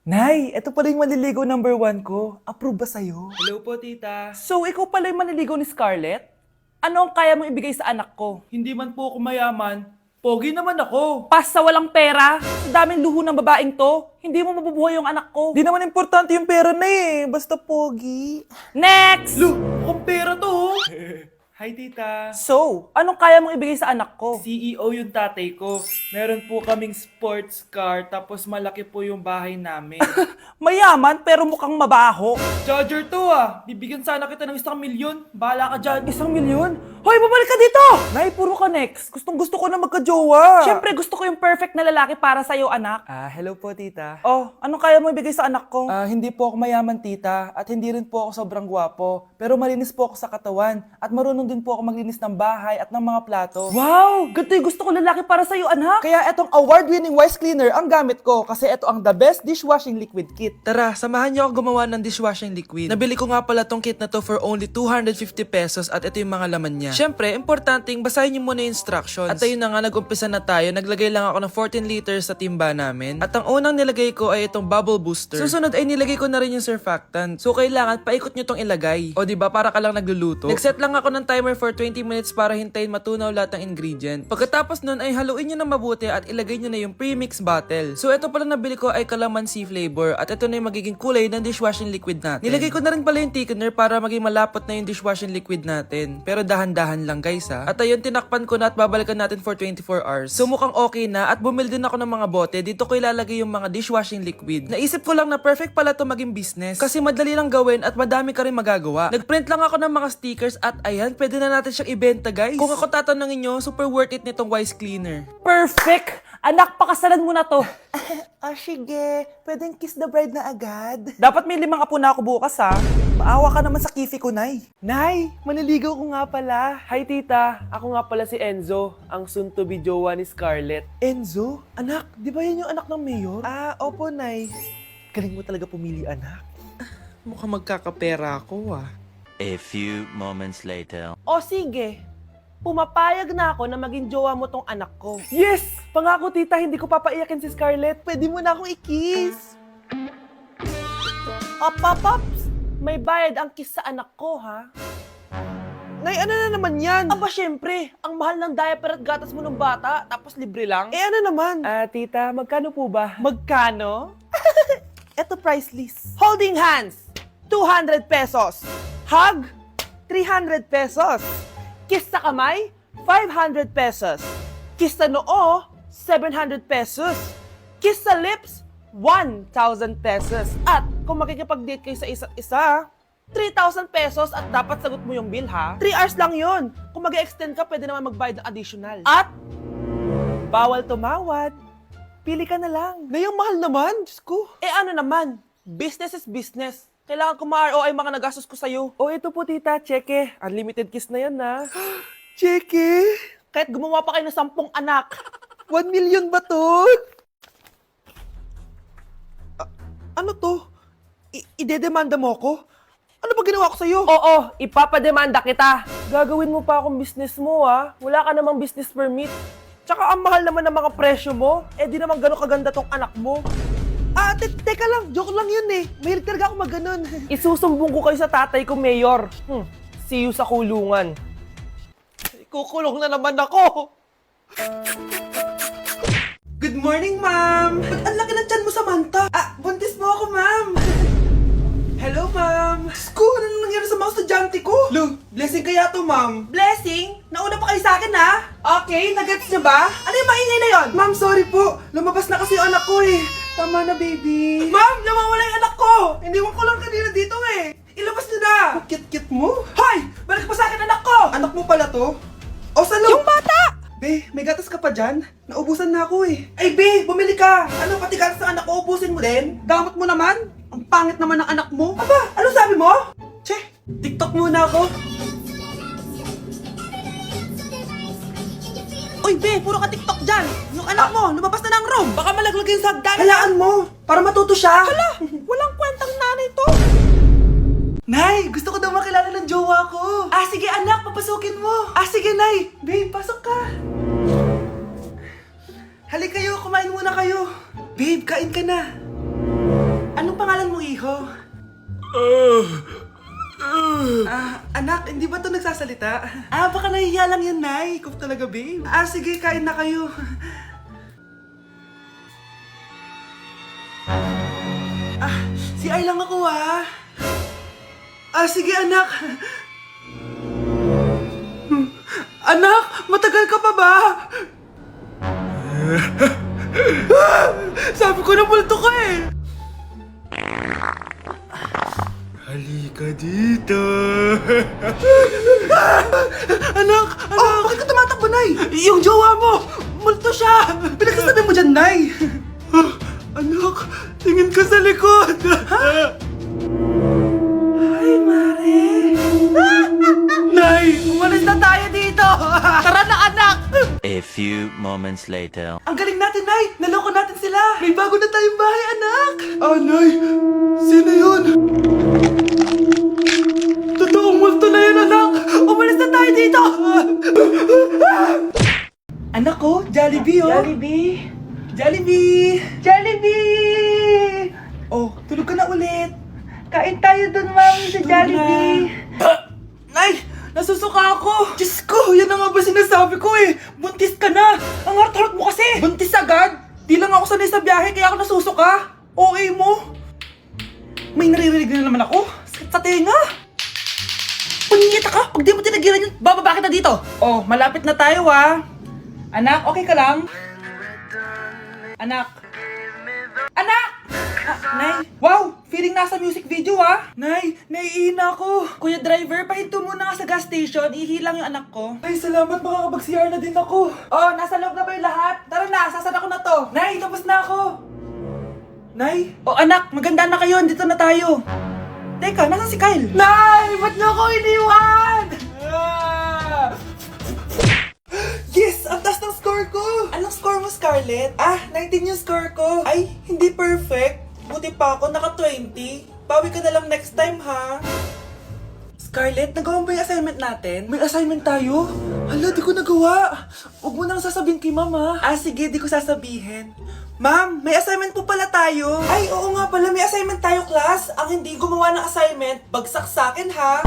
Nay, ito pala yung manliligaw number 1 ko. Approve ba sa'yo? Hello po, tita. So, ikaw pala yung manliligaw ni Scarlett? Ano ang kaya mong ibigay sa anak ko? Hindi man po ako mayaman, pogi naman ako. Pas sa walang pera? Sa daming luho ng babaeng to, hindi mo mabubuhay yung anak ko. Di naman importante yung pera na eh. Basta pogi. Next! Lu, mukhang pera to. Oh. Hi, tita. So, anong kaya mong ibigay sa anak ko? CEO yung tatay ko. Meron po kaming sports car, tapos malaki po yung bahay namin. Mayaman pero mukhang mabaho. Charger to ah. Bibigyan sana kita ng 1,000,000. Bahala ka dyan. 1,000,000? Hoy, bumalik ka dito! Nay, puro ka next. Gustong gusto ko na magka-jowa. Siyempre, gusto ko yung perfect na lalaki para sa'yo, anak. Hello po, tita. Oh, anong kaya mo ibigay sa anak ko? Hindi po ako mayaman, tita. At hindi rin po ako sobrang gwapo. Pero malinis po ako sa katawan. At marunong din po ako maglinis ng bahay at ng mga plato. Wow! Ganito yung gusto ko lalaki para sa'yo, anak. Kaya etong award-winning Wise Cleaner ang gamit ko kasi ito ang the best dishwashing liquid kit. Tara, samahan niyo ako gumawa ng dishwashing liquid. Nabili ko nga pala tong kit na to for only 250 pesos at ito yung mga laman niya. Siyempre, importanteng basahin niyo muna yung instructions. At ayun na nga, nag-umpisa na tayo. Naglagay lang ako ng 14 liters sa timba namin. At ang unang nilagay ko ay itong bubble booster. Susunod ay nilagay ko na rin yung surfactant. So kailangan paikot niyo tong ilagay. O diba, para ka lang nagluluto. Nag-set lang ako ng timer for 20 minutes para hintayin matunaw lahat ng ingredient. Pagkatapos nun ay haluin nyo na mabuti at ilagay nyo na yung premix bottle. So ito pala nabili ko ay calamansi flavor at ito na yung magiging kulay ng dishwashing liquid natin. Nilagay ko na rin pala yung thickener para maging malapot na yung dishwashing liquid natin. Pero dahan-dahan lang guys ha. At ayun, tinakpan ko na at babalikan natin for 24 hours. So mukhang okay na at bumili din ako ng mga bote. Dito ko ilalagay yung mga dishwashing liquid. Naisip ko lang na perfect pala to maging business kasi madali lang gawin at madami ka rin magagawa. Nagprint lang ako ng mga stickers at ayan, pwede na natin siyang ibenta guys. Kung ako tatanungin nyo, super worth it nitong Wise Cleaner. Perfect! Anak, pakasalan mo na to. Sige. Pwedeng kiss the bride na agad. Dapat may 5 apo na ako bukas ha. Maawa ka naman sa kifi ko, Nay. Nay, maniligaw ko nga pala. Hi tita, ako nga pala si Enzo, ang soon-to-be jowa ni Scarlett. Enzo? Anak, di ba yan yung anak ng mayor? Opo Nay. Galing mo talaga pumili, anak. Mukhang magkakapera ako ah. A few moments later. O sige, pumapayag na ako na maging jowa mo tong anak ko. Yes! Pangako tita, hindi ko papaiyakin si Scarlett. Pwede mo na akong i-kiss. Paps, may bayad ang kiss sa anak ko, ha? Nay, ano na naman yan? Aba, syempre, ang mahal ng diaper at gatas mo ng bata, tapos libre lang. Ano naman? Tita, magkano po ba? Magkano? Eto price list. Holding hands, 200 pesos. Hug, 300 pesos. Kiss sa kamay, 500 pesos. Kiss sa noo, 700 pesos. Kiss sa lips, 1,000 pesos. At kung makikipag-date kayo sa isa't isa, 3,000 pesos at dapat sagot mo yung bill ha. 3 hours lang yon. Kung mag-extend ka, pwede naman magbayad ng additional. At bawal tumawad. Pili ka na lang. Ngayong mahal naman, Diyos ko. Ano naman, business is business. Kailangan ko ma-ROI mga nagastos ko sa'yo. Ito po tita, cheque. Unlimited kiss na yan na. Cheque? Kahit gumawa pa kayo ng 10 anak. 1 million ba to? Ano to? Idedemanda mo ko? Ano ba ginawa ko sa'yo? Oo, ipapademanda kita. Gagawin mo pa akong business mo ah. Wala ka namang business permit. Tsaka ang mahal naman ng mga presyo mo. Di naman gano'ng kaganda tong anak mo. Teka lang. Joke lang yun eh. Mahilig talaga ako mag-ganon. Isusumbong ko kayo sa tatay ko, Mayor. See you sa kulungan. Kukulong na naman ako. Good morning, ma'am. Ba't ang laki ng tiyan mo, Samantha? Buntis mo ako, ma'am. Hello, ma'am. Sko, ano nangyari sa mga estudyante ko? Lu, blessing kaya to, ma'am. Blessing, nauna pa kayo sa akin ha? Okay, nagets niyo ba? Ano yung maingay na yon? Ma'am, sorry po. Lumabas na kasi yung anak ko eh. Tama na, baby. Ma'am, nawawala yung anak ko! Iniwan ko lang kanina dito eh. Ilabas niyo na. Kit-kit mo? Hoy! Balik pa sa akin anak ko! Anak mo pala to? O, salo? Yung bata! Be, may gatas ka pa dyan? Naubusan na ako eh. Ay, Be, bumili ka. Ano, pati gatas ng anak ko, ubusin mo din? Damot mo naman. Ang pangit naman ng anak mo. Aba, ano sabi mo? Che, TikTok muna ako. Uy, be, puro ka TikTok dyan! Yung anak mo, lumabas na ng room! Baka malaglag yung sagdan! Hayaan mo, para matuto siya. Walang kwentang nanay to! Nay, gusto ko daw makilala ng jowa ko. Sige anak, papasukin mo! Sige, Nay. Babe, pasok ka. Halika kayo, kumain muna kayo. Babe, kain ka na. Anak, hindi ba ito nagsasalita? Baka nahihiya lang yan, Nay. Ikaw talaga, babe. Sige, kain na kayo. Si Ay lang ako, sige, anak. Anak, matagal ka pa ba? Sabi ko na multo ka eh. Halika dito. Anak! Bakit ka tumatakbo, Nay? Yung jowa mo! Multo siya! Pinagsasabi mo dyan, Nay! Anak, tingin ka sa likod! Ay, Mare! Nay, umalis na tayo dito! Tara na, anak! A few moments later. Ang galing natin, Nay! Naloko natin sila! May bago na tayong bahay, anak! Nay! Sino yun? Totoong multo na yun, anak! Umalis na tayo dito! Anak ko, Jollibee, oh! Jollibee! Jollibee! Jollibee! Oh, tulog ka na ulit! Kain tayo dun, mami, sa Jollibee! Nay! Nasusuka ako! Diyos ko! Yan na nga ba sinasabi ko eh! Buntis ka na! Ang harot-harot mo kasi! Buntis agad? Di lang ako sanay sa biyahe kaya ako nasusuka! OA mo! May naririnig na naman ako! Sakit sa tenga! Paningita ka! Pag di mo tinagilan yun, bababa kita dito! Oh, malapit na tayo Anak, okay ka lang? Anak! Anak! Nay! Wow! Feeling nasa music video Nay! Naiihina ako! Kuya driver, pahinto muna nga sa gas station. Ihilang yung anak ko. Ay, salamat! Makakapag-CR na din ako. Oh, nasa loob na ba yung lahat? Tara na! Sasada ko na to! Nay! Tapos na ako! Nay! Oh, anak! Maganda na kayo! Dito na tayo! Teka, nasa si Kyle? Nay! Ba't niyo ako iniwan? Yes! Ang taas ng score ko! Anong score mo, Scarlett? 19 yung score ko. Ay, hindi perfect. Buti pa ako, naka 20. Bawi ka na lang next time, ha? Scarlett, nagawa mo ba yung assignment natin? May assignment tayo? Hala, di ko nagawa. Huwag mo nang sasabihin kay mama. Sige, di ko sasabihin. Ma'am, may assignment po pala tayo. Ay, oo nga pala, may assignment tayo, class. Ang hindi gumawa ng assignment, bagsak sa akin, ha?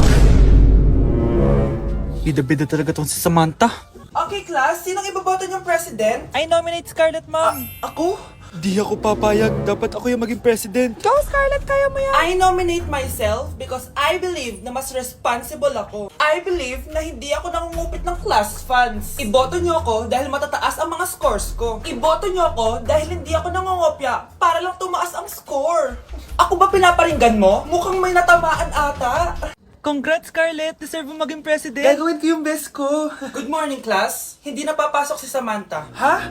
Bida-bida talaga tong si Samantha. Okay, class, sinong iboboto niyong president? I nominate Scarlett, ma'am. Ako? Di ako papayag. Dapat ako yung maging president. Go, Scarlett! Kaya mo yan! I nominate myself because I believe na mas responsible ako. I believe na hindi ako nangungupit ng class funds. Iboto niyo ako dahil matataas ang mga scores ko. Iboto niyo ako dahil hindi ako nangungopya para lang tumaas ang score. Ako ba pinaparinggan mo? Mukhang may natamaan ata. Congrats, Scarlett! Deserve mo maging president! Gagawin ko yung best ko. Good morning, class. Hindi na papasok si Samantha. Ha?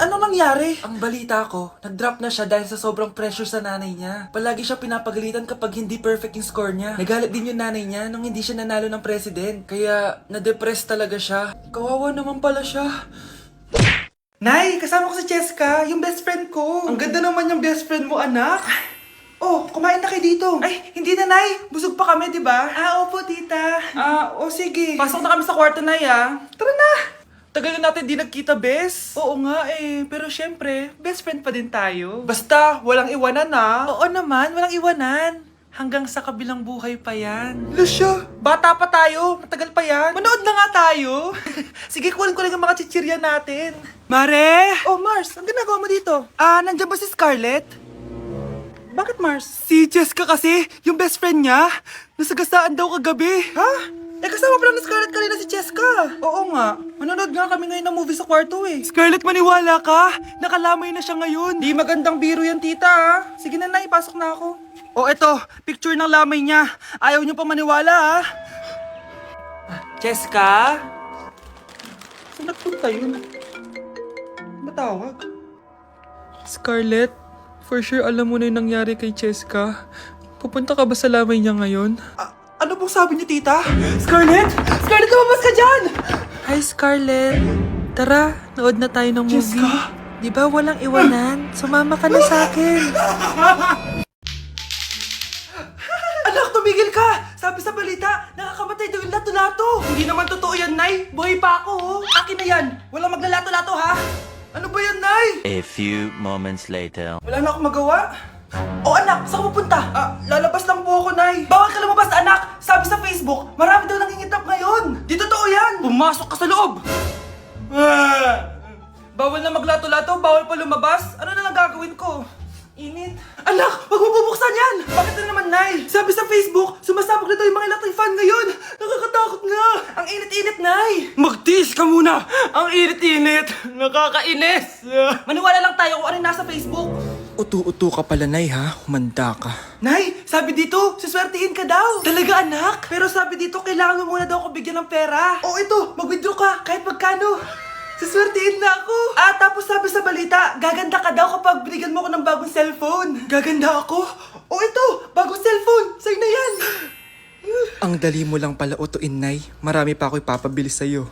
Ano nangyari? Ang balita ko, nag-drop na siya dahil sa sobrang pressure sa nanay niya. Palagi siya pinapagalitan kapag hindi perfect yung score niya. Nagalit din yung nanay niya nung hindi siya nanalo ng president. Kaya, na-depress talaga siya. Kawawa naman pala siya. Nay, kasama ko si Cheska, yung best friend ko. Ang ganda naman yung best friend mo, anak. Oh, kumain na kayo dito. Ay, hindi na, Nay. Busog pa kami, di ba? Opo, tita. Sige. Pasok na kami sa kwarto, Nay, Tara na. Tagal na natin di nagkita, bes. Oo nga, Pero syempre, best friend pa din tayo. Basta, walang iwanan, Oo naman, walang iwanan. Hanggang sa kabilang buhay pa yan. Lusya, bata pa tayo. Matagal pa yan. Manood na nga tayo. Sige, kunin ko lang ang mga chichirya natin. Mare! Oh, Mars, ang ginagawa mo dito? Nandiyan ba si Scarlett? Bakit, Mars? Si Jessica kasi, yung best friend niya, nasagasaan daw kagabi. Ha? Kasama pala ni Scarlett kanina si Jessica. Oo nga. Manonood nga kami ngayon ng movie sa kwarto Scarlett, maniwala ka. Nakalamay na siya ngayon. Di magandang biro yan, tita, Sige na, ipasok na ako. Eto, picture ng lamay niya. Ayaw niyo pa maniwala, Jessica? Saan nagpunta yun? Matawag? Scarlett, for sure alam mo na yung nangyari kay Cheska. Pupunta ka ba sa lamay niya ngayon? Ano pong sabi niyo, tita? Scarlett! Scarlett, lumabas ka dyan! Hi, Scarlett! Tara, nood na tayo ng movie. Jessica? Di ba walang iwanan? Sumama ka na sa akin. Anak, tumigil ka! Sabi sa balita, nakakamatay daw yung lato-lato. Hindi naman totoo yan, Nay. Buhay pa ako, Akin na yan. Walang maglalato-lato, ha? Ano ba yan, Nay? A few moments later. Wala na akong magawa. Anak, saan ka pupunta? Lalabas lang po ako, Nay. Bawal ka lumabas, anak. Sabi sa Facebook, marami daw nangingitap ngayon. Di totoo yan. Pumasok ka sa loob. Bawal na maglato-lato, bawal pa lumabas. Ano na lang gagawin ko? Init. Anak, wag mo bubuksan yan! Bakit na naman, Nay? Sabi sa Facebook, sumasabog na daw yung mga electric fan ngayon. Nakakatakot nga. Ang init-init, Nay. Magtiis ka muna. Ang init-init. Nakakainis. Maniwala lang tayo kung ano yung nasa Facebook. Utu-utu ka pala, Nay, ha? Humanda ka. Nay, sabi dito, siswertihin ka daw. Talaga, anak? Pero sabi dito, kailangan mo muna daw ako bigyan ng pera. O ito, mag-withdraw ka, kahit magkano. Siswertihin na ako. Tapos sabi sa balita, gaganda ka daw kapag binigyan mo ko ng bagong cellphone. Gaganda ako? O ito, bagong cellphone. Sa'yo na yan. Ang dali mo lang pala utuin, Nay. Marami pa ako ipapabili sa'yo.